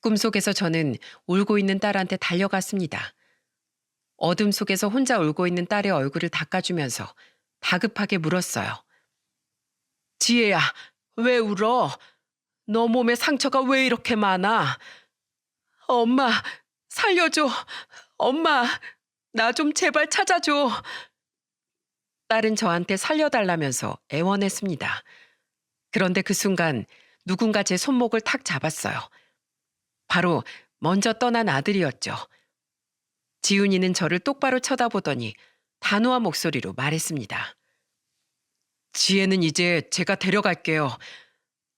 꿈속에서 저는 울고 있는 딸한테 달려갔습니다. 어둠 속에서 혼자 울고 있는 딸의 얼굴을 닦아주면서 다급하게 물었어요. 지혜야, 왜 울어? 너 몸에 상처가 왜 이렇게 많아? 엄마, 살려줘. 엄마, 나 좀 제발 찾아줘. 딸은 저한테 살려달라면서 애원했습니다. 그런데 그 순간 누군가 제 손목을 탁 잡았어요. 바로 먼저 떠난 아들이었죠. 지훈이는 저를 똑바로 쳐다보더니 단호한 목소리로 말했습니다. 지혜는 이제 제가 데려갈게요.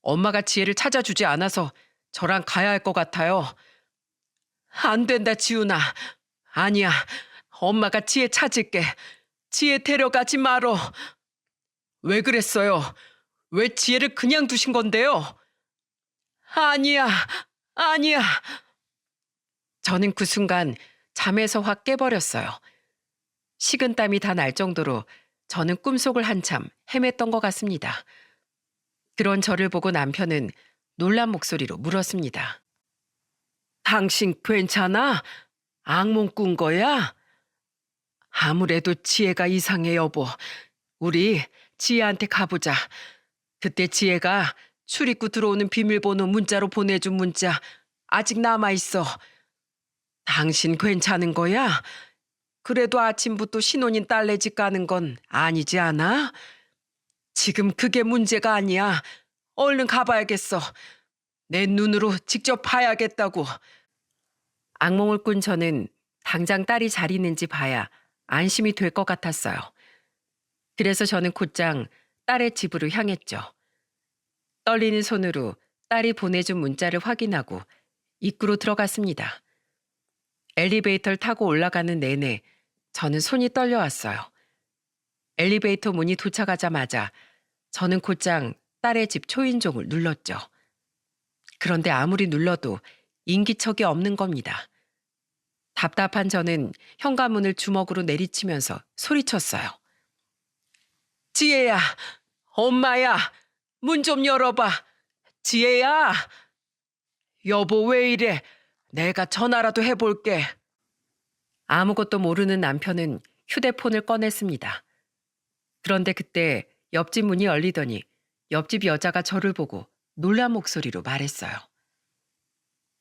엄마가 지혜를 찾아주지 않아서 저랑 가야 할 것 같아요. 안 된다, 지훈아. 아니야. 엄마가 지혜 찾을게. 지혜 데려가지 말어. 왜 그랬어요? 왜 지혜를 그냥 두신 건데요? 아니야. 아니야. 저는 그 순간 잠에서 확 깨버렸어요. 식은땀이 다 날 정도로 저는 꿈속을 한참 헤맸던 것 같습니다. 그런 저를 보고 남편은 놀란 목소리로 물었습니다. 당신 괜찮아? 악몽 꾼 거야? 아무래도 지혜가 이상해, 여보. 우리 지혜한테 가보자. 그때 지혜가 출입구 들어오는 비밀번호 문자로 보내준 문자 아직 남아있어. 당신 괜찮은 거야? 그래도 아침부터 신혼인 딸네 집 가는 건 아니지 않아? 지금 그게 문제가 아니야. 얼른 가봐야겠어. 내 눈으로 직접 봐야겠다고. 악몽을 꾼 저는 당장 딸이 잘 있는지 봐야 안심이 될 것 같았어요. 그래서 저는 곧장 딸의 집으로 향했죠. 떨리는 손으로 딸이 보내준 문자를 확인하고 입구로 들어갔습니다. 엘리베이터를 타고 올라가는 내내 저는 손이 떨려왔어요. 엘리베이터 문이 도착하자마자 저는 곧장 딸의 집 초인종을 눌렀죠. 그런데 아무리 눌러도 인기척이 없는 겁니다. 답답한 저는 현관문을 주먹으로 내리치면서 소리쳤어요. 지혜야, 엄마야, 문 좀 열어봐. 지혜야. 여보 왜 이래? 내가 전화라도 해볼게. 아무것도 모르는 남편은 휴대폰을 꺼냈습니다. 그런데 그때 옆집 문이 열리더니 옆집 여자가 저를 보고 놀란 목소리로 말했어요.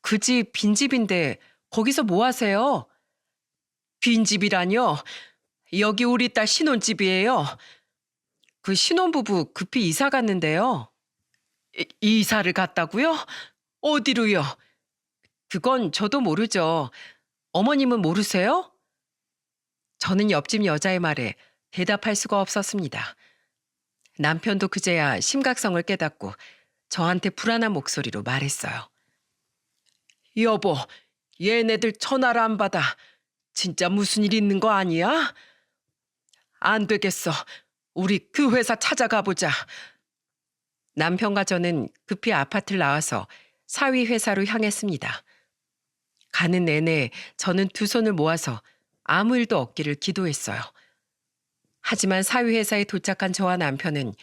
그 집 빈집인데 거기서 뭐 하세요? 빈집이라뇨? 여기 우리 딸 신혼집이에요. 그 신혼부부 급히 이사 갔는데요. 이사를 갔다고요? 어디로요? 그건 저도 모르죠. 어머님은 모르세요? 저는 옆집 여자의 말에 대답할 수가 없었습니다. 남편도 그제야 심각성을 깨닫고 저한테 불안한 목소리로 말했어요. 여보, 얘네들 전화를 안 받아. 진짜 무슨 일 있는 거 아니야? 안 되겠어. 우리 그 회사 찾아가 보자. 남편과 저는 급히 아파트를 나와서 사위 회사로 향했습니다. 가는 내내 저는 두 손을 모아서 아무 일도 없기를 기도했어요. 하지만 사위 회사에 도착한 저와 남편은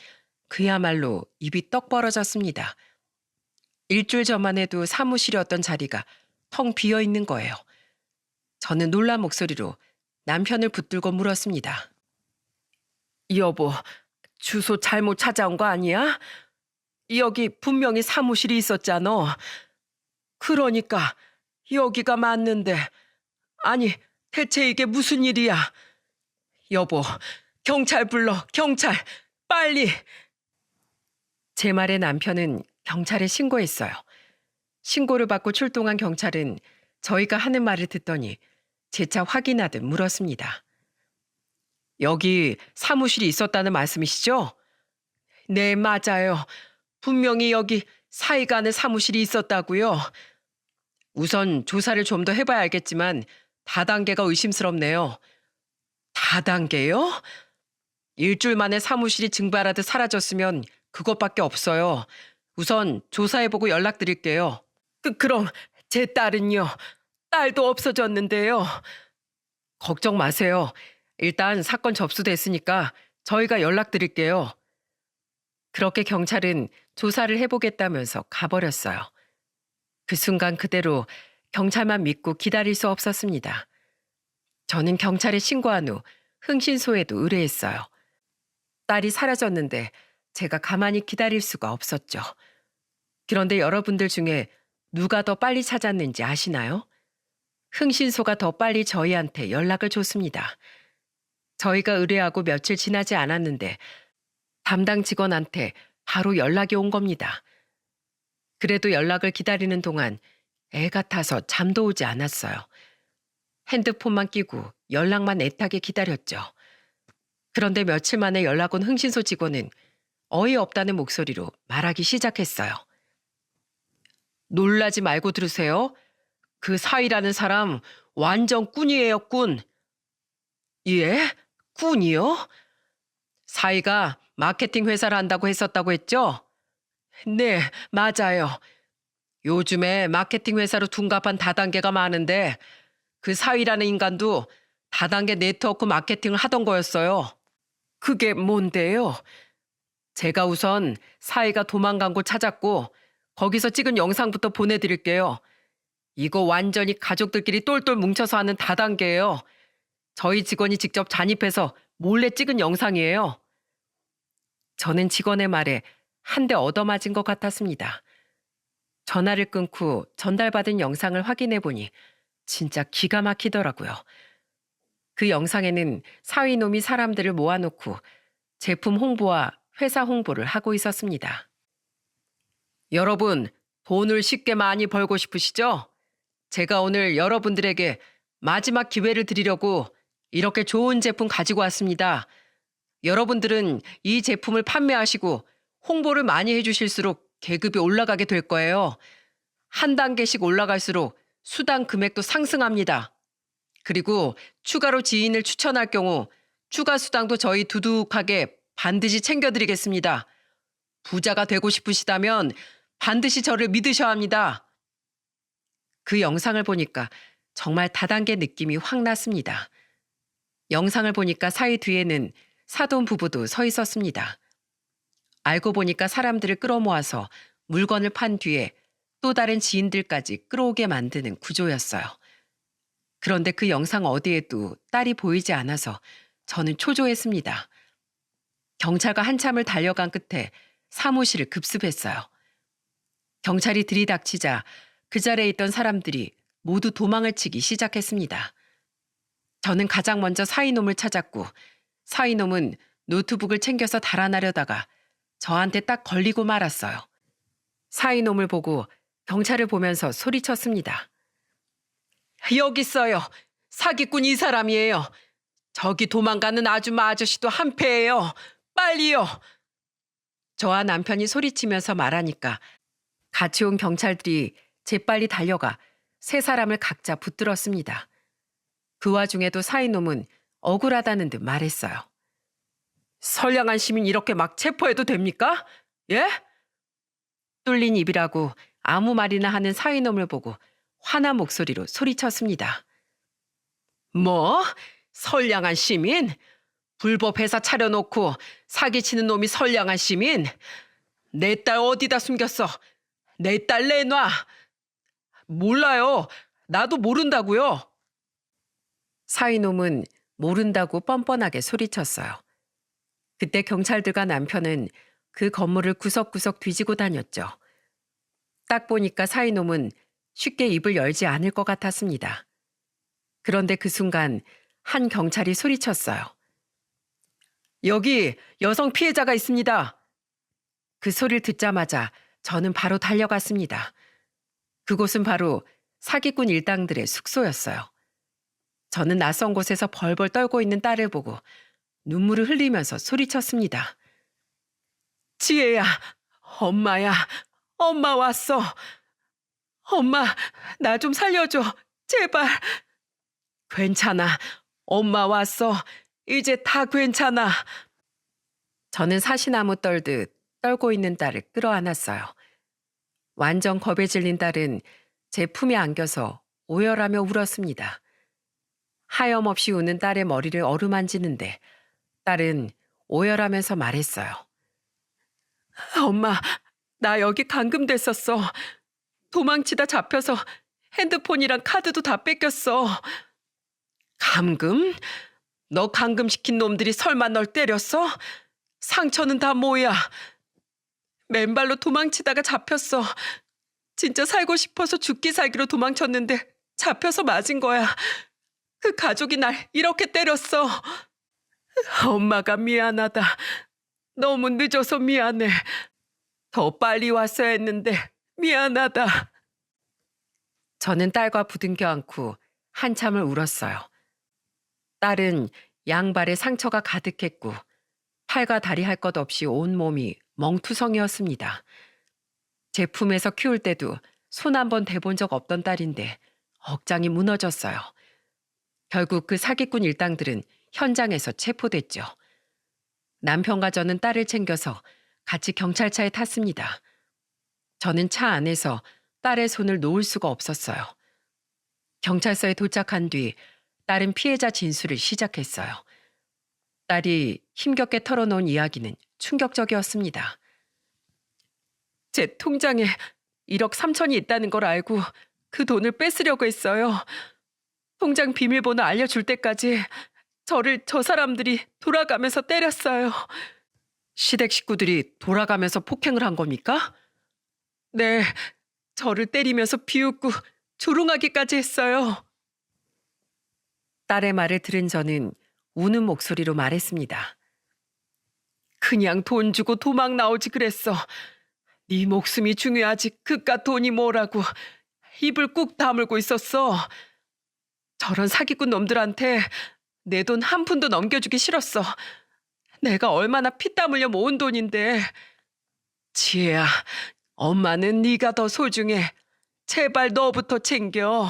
그야말로 입이 떡 벌어졌습니다. 일주일 전만 해도 사무실이었던 자리가 텅 비어 있는 거예요. 저는 놀란 목소리로 남편을 붙들고 물었습니다. 여보, 주소 잘못 찾아온 거 아니야? 여기 분명히 사무실이 있었잖아. 그러니까 여기가 맞는데. 아니, 대체 이게 무슨 일이야? 여보, 경찰 불러, 경찰, 빨리. 제 말에 남편은 경찰에 신고했어요. 신고를 받고 출동한 경찰은 저희가 하는 말을 듣더니 재차 확인하듯 물었습니다. 여기 사무실이 있었다는 말씀이시죠? 네, 맞아요. 분명히 여기 사이간의 사무실이 있었다고요. 우선 조사를 좀 더 해봐야 알겠지만 다단계가 의심스럽네요. 다단계요? 일주일 만에 사무실이 증발하듯 사라졌으면 그것밖에 없어요. 우선 조사해보고 연락드릴게요. 그럼 제 딸은요? 딸도 없어졌는데요. 걱정 마세요. 일단 사건 접수됐으니까 저희가 연락드릴게요. 그렇게 경찰은 조사를 해보겠다면서 가버렸어요. 그 순간 그대로 경찰만 믿고 기다릴 수 없었습니다. 저는 경찰에 신고한 후 흥신소에도 의뢰했어요. 딸이 사라졌는데 제가 가만히 기다릴 수가 없었죠. 그런데 여러분들 중에 누가 더 빨리 찾았는지 아시나요? 흥신소가 더 빨리 저희한테 연락을 줬습니다. 저희가 의뢰하고 며칠 지나지 않았는데 담당 직원한테 바로 연락이 온 겁니다. 그래도 연락을 기다리는 동안 애 같아서 잠도 오지 않았어요. 핸드폰만 끼고 연락만 애타게 기다렸죠. 그런데 며칠 만에 연락 온 흥신소 직원은 어이없다는 목소리로 말하기 시작했어요. 놀라지 말고 들으세요. 그 사위라는 사람 완전 꾼이에요, 꾼. 예? 꾼이요? 사위가 마케팅 회사를 한다고 했었다고 했죠? 네, 맞아요. 요즘에 마케팅 회사로 둔갑한 다단계가 많은데 그 사위라는 인간도 다단계 네트워크 마케팅을 하던 거였어요. 그게 뭔데요? 제가 우선 사위가 도망간 곳 찾았고 거기서 찍은 영상부터 보내드릴게요. 이거 완전히 가족들끼리 똘똘 뭉쳐서 하는 다단계예요. 저희 직원이 직접 잔입해서 몰래 찍은 영상이에요. 저는 직원의 말에 한 대 얻어맞은 것 같았습니다. 전화를 끊고 전달받은 영상을 확인해 보니 진짜 기가 막히더라고요. 그 영상에는 사위놈이 사람들을 모아놓고 제품 홍보와 회사 홍보를 하고 있었습니다. 여러분, 돈을 쉽게 많이 벌고 싶으시죠? 제가 오늘 여러분들에게 마지막 기회를 드리려고 이렇게 좋은 제품 가지고 왔습니다. 여러분들은 이 제품을 판매하시고 홍보를 많이 해주실수록 계급이 올라가게 될 거예요. 한 단계씩 올라갈수록 수당 금액도 상승합니다. 그리고 추가로 지인을 추천할 경우 추가 수당도 저희 두둑하게 반드시 챙겨드리겠습니다. 부자가 되고 싶으시다면 반드시 저를 믿으셔야 합니다. 그 영상을 보니까 정말 다단계 느낌이 확 났습니다. 영상을 보니까 사이 뒤에는 사돈 부부도 서 있었습니다. 알고 보니까 사람들을 끌어모아서 물건을 판 뒤에 또 다른 지인들까지 끌어오게 만드는 구조였어요. 그런데 그 영상 어디에도 딸이 보이지 않아서 저는 초조했습니다. 경찰과 한참을 달려간 끝에 사무실을 급습했어요. 경찰이 들이닥치자 그 자리에 있던 사람들이 모두 도망을 치기 시작했습니다. 저는 가장 먼저 사위놈을 찾았고 사위놈은 노트북을 챙겨서 달아나려다가 저한테 딱 걸리고 말았어요. 사위놈을 보고 경찰을 보면서 소리쳤습니다. 여기 있어요. 사기꾼 이 사람이에요. 저기 도망가는 아줌마 아저씨도 한패예요. 빨리요. 저와 남편이 소리치면서 말하니까 같이 온 경찰들이 재빨리 달려가 세 사람을 각자 붙들었습니다. 그 와중에도 사위놈은 억울하다는 듯 말했어요. 선량한 시민 이렇게 막 체포해도 됩니까? 예? 뚫린 입이라고 아무 말이나 하는 사위놈을 보고 화난 목소리로 소리쳤습니다. 뭐? 선량한 시민? 불법 회사 차려놓고 사기치는 놈이 선량한 시민? 내 딸 어디다 숨겼어? 내 딸 내놔. 몰라요. 나도 모른다고요. 사위놈은 모른다고 뻔뻔하게 소리쳤어요. 그때 경찰들과 남편은 그 건물을 구석구석 뒤지고 다녔죠. 딱 보니까 사위놈은 쉽게 입을 열지 않을 것 같았습니다. 그런데 그 순간 한 경찰이 소리쳤어요. 여기 여성 피해자가 있습니다. 그 소리를 듣자마자 저는 바로 달려갔습니다. 그곳은 바로 사기꾼 일당들의 숙소였어요. 저는 낯선 곳에서 벌벌 떨고 있는 딸을 보고 눈물을 흘리면서 소리쳤습니다. 지혜야, 엄마야, 엄마 왔어. 엄마, 나 좀 살려줘. 제발. 괜찮아. 엄마 왔어. 이제 다 괜찮아. 저는 사시나무 떨듯 떨고 있는 딸을 끌어안았어요. 완전 겁에 질린 딸은 제 품에 안겨서 오열하며 울었습니다. 하염없이 우는 딸의 머리를 어루만지는데 딸은 오열하면서 말했어요. 엄마, 나 여기 감금됐었어. 도망치다 잡혀서 핸드폰이랑 카드도 다 뺏겼어. 감금? 너 감금시킨 놈들이 설마 널 때렸어? 상처는 다 뭐야? 맨발로 도망치다가 잡혔어. 진짜 살고 싶어서 죽기 살기로 도망쳤는데 잡혀서 맞은 거야. 그 가족이 날 이렇게 때렸어. 엄마가 미안하다. 너무 늦어서 미안해. 더 빨리 왔어야 했는데 미안하다. 저는 딸과 부둥켜 안고 한참을 울었어요. 딸은 양발에 상처가 가득했고 팔과 다리 할 것 없이 온몸이 멍투성이었습니다. 제 품에서 키울 때도 손 한 번 대본 적 없던 딸인데 억장이 무너졌어요. 결국 그 사기꾼 일당들은 현장에서 체포됐죠. 남편과 저는 딸을 챙겨서 같이 경찰차에 탔습니다. 저는 차 안에서 딸의 손을 놓을 수가 없었어요. 경찰서에 도착한 뒤 딸은 피해자 진술을 시작했어요. 딸이 힘겹게 털어놓은 이야기는 충격적이었습니다. 제 통장에 1억 3천이 있다는 걸 알고 그 돈을 뺏으려고 했어요. 통장 비밀번호 알려줄 때까지 저를 저 사람들이 돌아가면서 때렸어요. 시댁 식구들이 돌아가면서 폭행을 한 겁니까? 네, 저를 때리면서 비웃고 조롱하기까지 했어요. 딸의 말을 들은 저는 우는 목소리로 말했습니다. 그냥 돈 주고 도망 나오지 그랬어. 네 목숨이 중요하지 그깟 돈이 뭐라고 입을 꾹 다물고 있었어. 저런 사기꾼 놈들한테 내 돈 한 푼도 넘겨주기 싫었어. 내가 얼마나 피땀 흘려 모은 돈인데. 지혜야, 엄마는 네가 더 소중해. 제발 너부터 챙겨.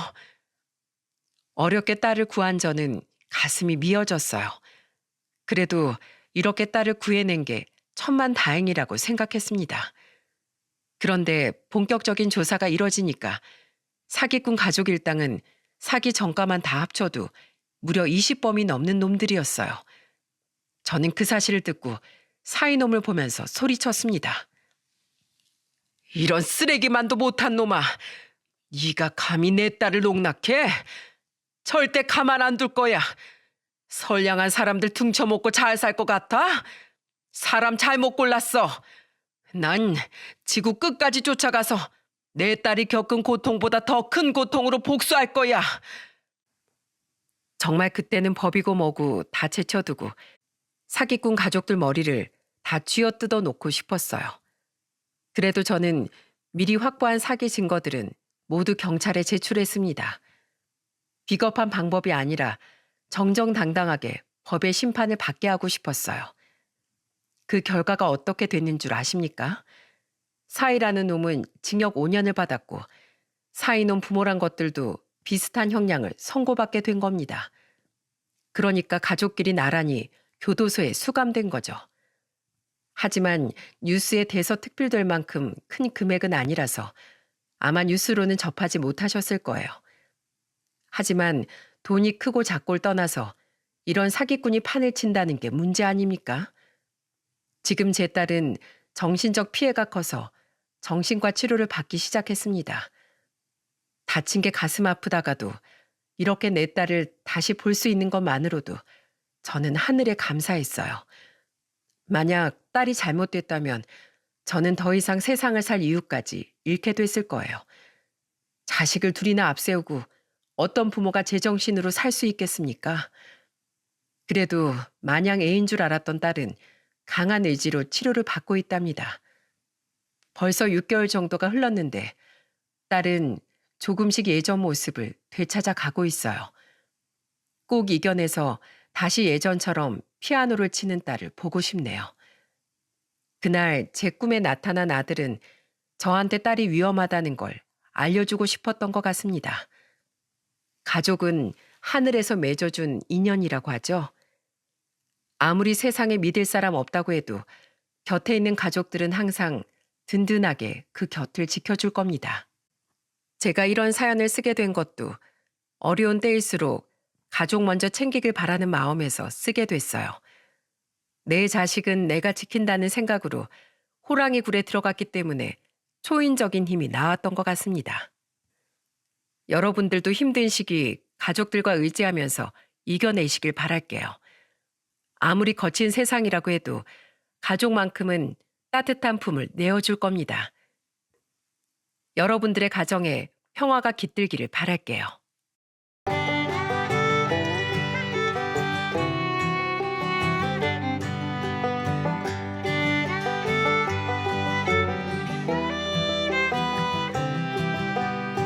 어렵게 딸을 구한 저는 가슴이 미어졌어요. 그래도 이렇게 딸을 구해낸 게 천만다행이라고 생각했습니다. 그런데 본격적인 조사가 이뤄지니까 사기꾼 가족 일당은 사기 전과만 다 합쳐도 무려 20범이 넘는 놈들이었어요. 저는 그 사실을 듣고 사이놈을 보면서 소리쳤습니다. 이런 쓰레기만도 못한 놈아. 네가 감히 내 딸을 농락해? 절대 가만 안 둘 거야. 선량한 사람들 등쳐먹고 잘 살 것 같아? 사람 잘못 골랐어. 난 지구 끝까지 쫓아가서 내 딸이 겪은 고통보다 더 큰 고통으로 복수할 거야. 정말 그때는 법이고 뭐고 다 제쳐두고 사기꾼 가족들 머리를 다 쥐어뜯어 놓고 싶었어요. 그래도 저는 미리 확보한 사기 증거들은 모두 경찰에 제출했습니다. 비겁한 방법이 아니라 정정당당하게 법의 심판을 받게 하고 싶었어요. 그 결과가 어떻게 됐는 줄 아십니까? 사이라는 놈은 징역 5년을 받았고 사이놈 부모란 것들도 비슷한 형량을 선고받게 된 겁니다. 그러니까 가족끼리 나란히 교도소에 수감된 거죠. 하지만 뉴스에 대서특필될 만큼 큰 금액은 아니라서 아마 뉴스로는 접하지 못하셨을 거예요. 하지만 돈이 크고 작고를 떠나서 이런 사기꾼이 판을 친다는 게 문제 아닙니까? 지금 제 딸은 정신적 피해가 커서 정신과 치료를 받기 시작했습니다. 다친 게 가슴 아프다가도 이렇게 내 딸을 다시 볼 수 있는 것만으로도 저는 하늘에 감사했어요. 만약 딸이 잘못됐다면 저는 더 이상 세상을 살 이유까지 잃게 됐을 거예요. 자식을 둘이나 앞세우고 어떤 부모가 제정신으로 살 수 있겠습니까? 그래도 마냥 애인 줄 알았던 딸은 강한 의지로 치료를 받고 있답니다. 벌써 6개월 정도가 흘렀는데 딸은 조금씩 예전 모습을 되찾아 가고 있어요. 꼭 이겨내서 다시 예전처럼 피아노를 치는 딸을 보고 싶네요. 그날 제 꿈에 나타난 아들은 저한테 딸이 위험하다는 걸 알려주고 싶었던 것 같습니다. 가족은 하늘에서 맺어준 인연이라고 하죠. 아무리 세상에 믿을 사람 없다고 해도 곁에 있는 가족들은 항상 든든하게 그 곁을 지켜줄 겁니다. 제가 이런 사연을 쓰게 된 것도 어려운 때일수록 가족 먼저 챙기길 바라는 마음에서 쓰게 됐어요. 내 자식은 내가 지킨다는 생각으로 호랑이 굴에 들어갔기 때문에 초인적인 힘이 나왔던 것 같습니다. 여러분들도 힘든 시기 가족들과 의지하면서 이겨내시길 바랄게요. 아무리 거친 세상이라고 해도 가족만큼은 따뜻한 품을 내어줄 겁니다. 여러분들의 가정에 평화가 깃들기를 바랄게요.